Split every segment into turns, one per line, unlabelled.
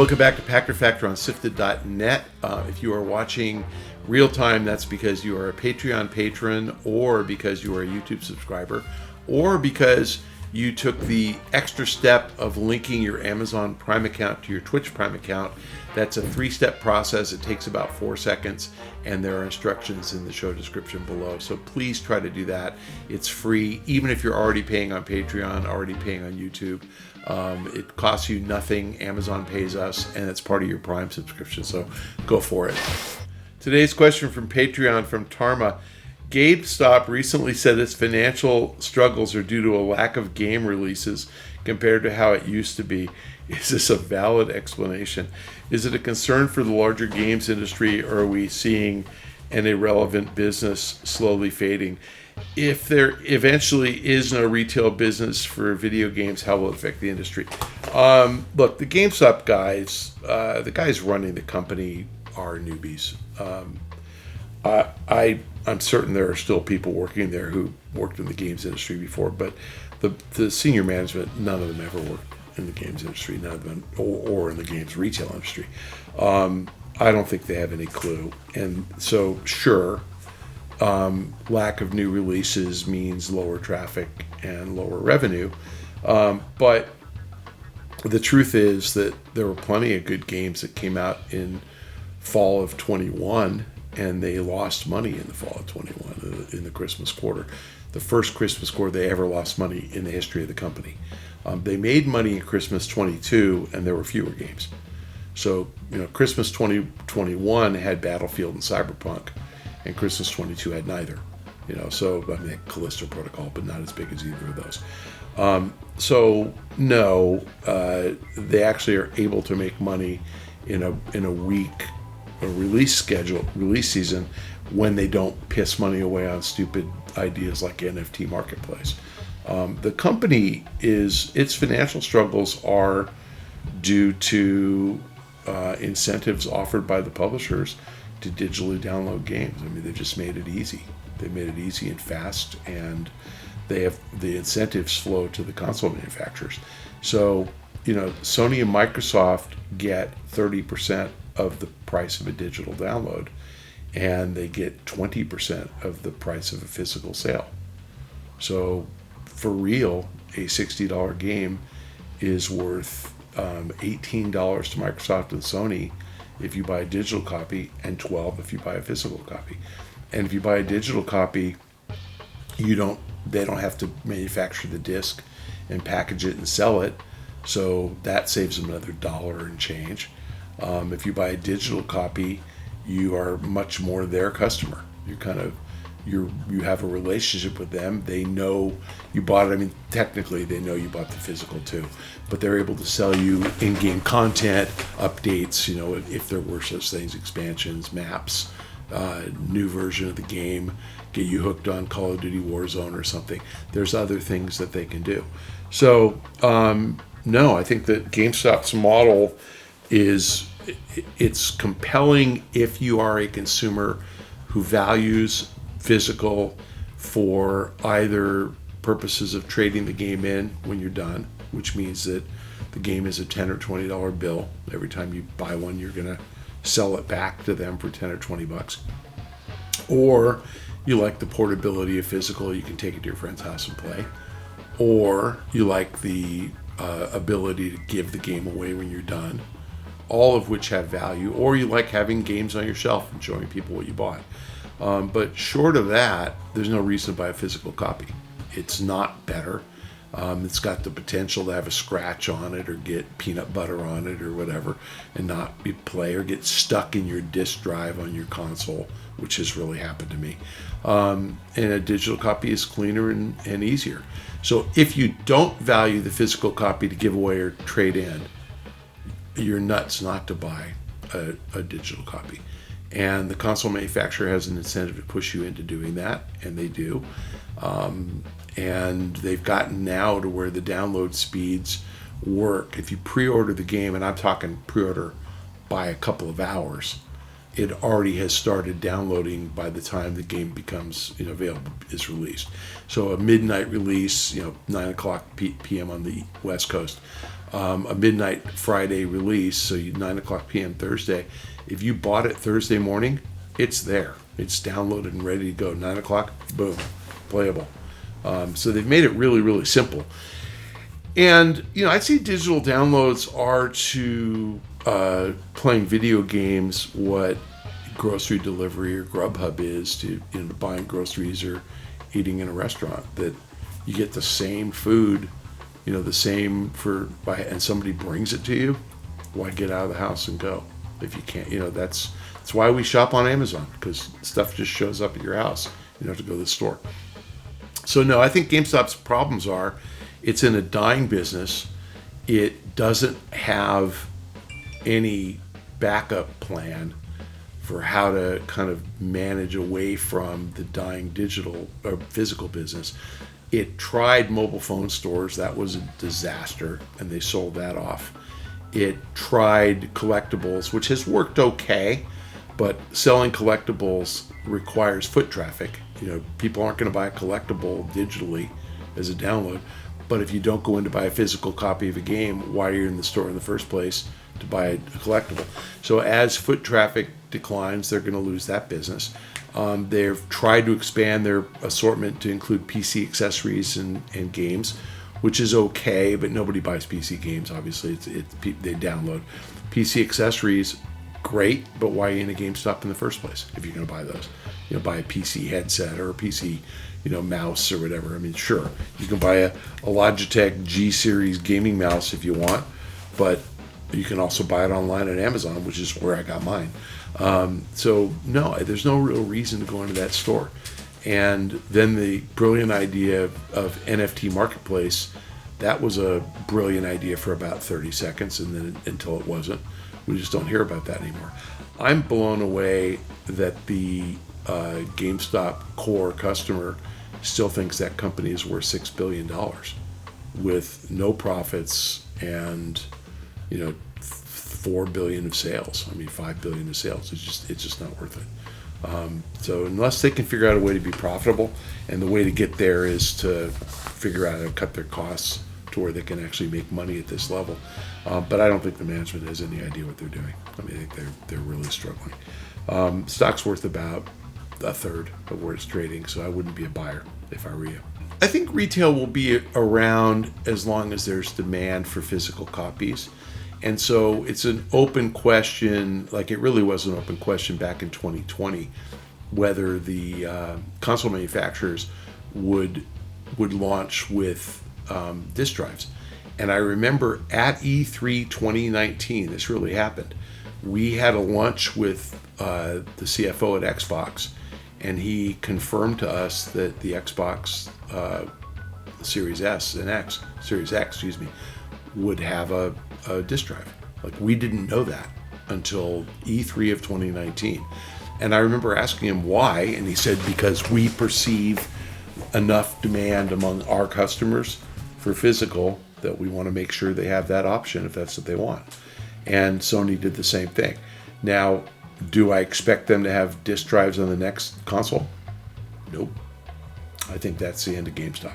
Welcome back to Pachter Factor on SIFTD.net. If you are watching real time, that's because you are a Patreon patron, or because you are a YouTube subscriber, or because you took the extra step of linking your Amazon Prime account to your Twitch Prime account. That's a 3-step process. It takes about 4 seconds, and there are instructions in the show description below. So please try to do that. It's free, even if you're already paying on Patreon, already paying on YouTube. It costs you nothing. Amazon pays us, and it's part of your Prime subscription. So go for it. Today's question from Patreon from Tarma. GameStop recently said its financial struggles are due to a lack of game releases compared to how it used to be. Is this a valid explanation? Is it a concern for the larger games industry, or are we seeing an irrelevant business slowly fading? If there eventually is no retail business for video games, how will it affect the industry? Look, the GameStop guys, the guys running the company are newbies. I'm certain there are still people working there who worked in the games industry before, but the senior management, none of them ever worked in the games industry, none of them, or in the games retail industry. I don't think they have any clue. And so, sure, lack of new releases means lower traffic and lower revenue. But the truth is that there were plenty of good games that came out in fall of 21, and they lost money in the fall of 21, in the Christmas quarter. The first Christmas quarter they ever lost money in the history of the company. They made money in Christmas 22, and there were fewer games. So, Christmas 2021 had Battlefield and Cyberpunk, and Christmas 22 had neither. So, Callisto Protocol, but not as big as either of those. So, no, they actually are able to make money in a week, a release season, when they don't piss money away on stupid ideas like NFT marketplace. The company its financial struggles are due to incentives offered by the publishers to digitally download games. They've just made it easy. They made it easy and fast, and they have the incentives flow to the console manufacturers. So, Sony and Microsoft get 30% of the price of a digital download, and they get 20% of the price of a physical sale. So for real, a $60 game is worth $18 to Microsoft and Sony if you buy a digital copy, and $12 if you buy a physical copy. And if you buy a digital copy, they don't have to manufacture the disc and package it and sell it, so that saves them another $1 and change. If you buy a digital copy, you are much more their customer. You have a relationship with them. They know you bought it. Technically, they know you bought the physical too, but they're able to sell you in-game content, updates, if there were such things, expansions, maps, new version of the game, get you hooked on Call of Duty Warzone or something. There's other things that they can do. So, no, I think that GameStop's model it's compelling if you are a consumer who values physical for either purposes of trading the game in when you're done, which means that the game is a $10 or $20 bill. Every time you buy one, you're going to sell it back to them for 10 or 20 bucks. Or you like the portability of physical, you can take it to your friend's house and play. Or you like the ability to give the game away when you're done, all of which have value. Or you like having games on your shelf and showing people what you bought. But short of that, there's no reason to buy a physical copy. It's not better. It's got the potential to have a scratch on it or get peanut butter on it or whatever and not be play, or get stuck in your disk drive on your console, which has really happened to me. And a digital copy is cleaner and easier. So if you don't value the physical copy to give away or trade in, you're nuts not to buy a digital copy. And the console manufacturer has an incentive to push you into doing that, and they do. And they've gotten now to where the download speeds work. If you pre-order the game, and I'm talking pre-order by a couple of hours, it already has started downloading by the time the game becomes available, is released. So a midnight release, 9 o'clock p.m. on the West Coast, a midnight Friday release, so 9 o'clock p.m. Thursday. If you bought it Thursday morning, it's there. It's downloaded and ready to go. 9 o'clock, boom, playable. So they've made it really, really simple. And, I'd say digital downloads are to playing video games what grocery delivery or Grubhub is to buying groceries or eating in a restaurant. That you get the same food, the same and somebody brings it to you. Why get out of the house and go if you can't? That's why we shop on Amazon, because stuff just shows up at your house. You don't have to go to the store. So no, I think GameStop's problems are it's in a dying business. It doesn't have any backup plan for how to kind of manage away from the dying digital or physical business. It tried mobile phone stores. That was a disaster, and they sold that off. It tried collectibles, which has worked okay, but selling collectibles requires foot traffic. People aren't going to buy a collectible digitally as a download. But if you don't go in to buy a physical copy of a game, why are you in the store in the first place to buy a collectible? So as foot traffic declines, they're going to lose that business. They've tried to expand their assortment to include PC accessories and games, which is okay, but nobody buys PC games, obviously. They download. PC accessories, great, but why are you in a GameStop in the first place if you're going to buy those? Buy a PC headset or a PC mouse or whatever. I mean, sure, you can buy a Logitech G Series gaming mouse if you want, but you can also buy it online at Amazon, which is where I got mine. So no, there's no real reason to go into that store. And then the brilliant idea of NFT Marketplace, that was a brilliant idea for about 30 seconds, and then until it wasn't. We just don't hear about that anymore. I'm blown away that the GameStop core customer still thinks that company is worth $6 billion with no profits and, $4 billion of sales. I mean, $5 billion of sales. It's just not worth it. So unless they can figure out a way to be profitable, and the way to get there is to figure out how to cut their costs to where they can actually make money at this level. But I don't think the management has any idea what they're doing. I mean, I think they're really struggling. Stock's worth about a third of where it's trading, so I wouldn't be a buyer if I were you. I think retail will be around as long as there's demand for physical copies. And so it's an open question, like it really was an open question back in 2020, whether the console manufacturers would launch with disk drives. And I remember at E3 2019, this really happened. We had a lunch with the CFO at Xbox, and he confirmed to us that the Xbox Series S and X, Series X, would have a disk drive. Like, we didn't know that until E3 of 2019. And I remember asking him why, and he said, because we perceive enough demand among our customers for physical that we want to make sure they have that option if that's what they want. And Sony did the same thing. Now, do I expect them to have disk drives on the next console? Nope. I think that's the end of GameStop.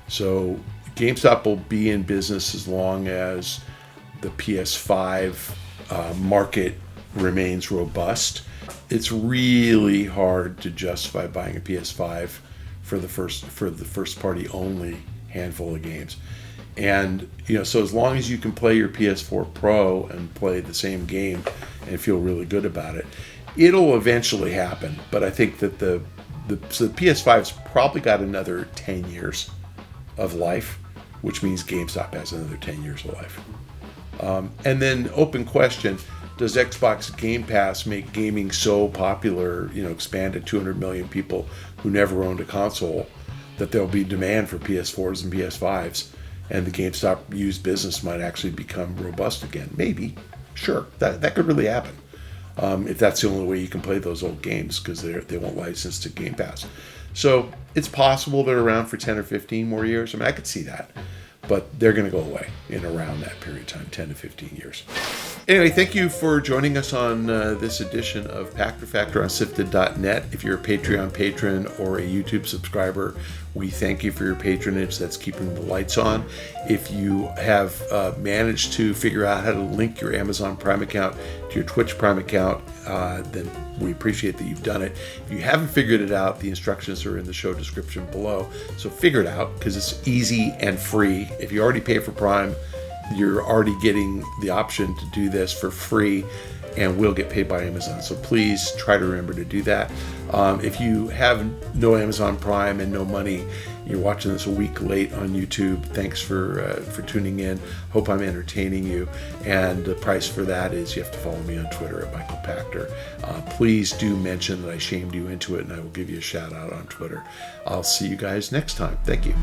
So GameStop will be in business as long as the PS5 market remains robust. It's really hard to justify buying a PS5 for the first party only handful of games. And so as long as you can play your PS4 Pro and play the same game and feel really good about it, it'll eventually happen. But I think that the PS5's probably got another 10 years of life, which means GameStop has another 10 years of life. And then open question, does Xbox Game Pass make gaming so popular, expand to 200 million people who never owned a console, that there'll be demand for PS4s and PS5s, and the GameStop used business might actually become robust again? Maybe. Sure. That could really happen. If that's the only way you can play those old games, because they won't license to Game Pass. So it's possible they're around for 10 or 15 more years. I mean, I could see that. But they're going to go away in around that period of time, 10 to 15 years. Anyway, thank you for joining us on this edition of Pachter Factor on SIFTD.net. If you're a Patreon patron or a YouTube subscriber, We thank you for your patronage. That's keeping the lights on. If you have managed to figure out how to link your Amazon Prime account to your Twitch Prime account, then we appreciate that you've done it. If you haven't figured it out, the instructions are in the show description below. So figure it out, because it's easy and free. If you already pay for Prime, you're already getting the option to do this for free, and we'll get paid by Amazon. So please try to remember to do that. If you have no Amazon Prime and no money, you're watching this a week late on YouTube, thanks for tuning in. Hope I'm entertaining you. And the price for that is you have to follow me on Twitter at Michael Pachter. Please do mention that I shamed you into it, and I will give you a shout out on Twitter. I'll see you guys next time. Thank you.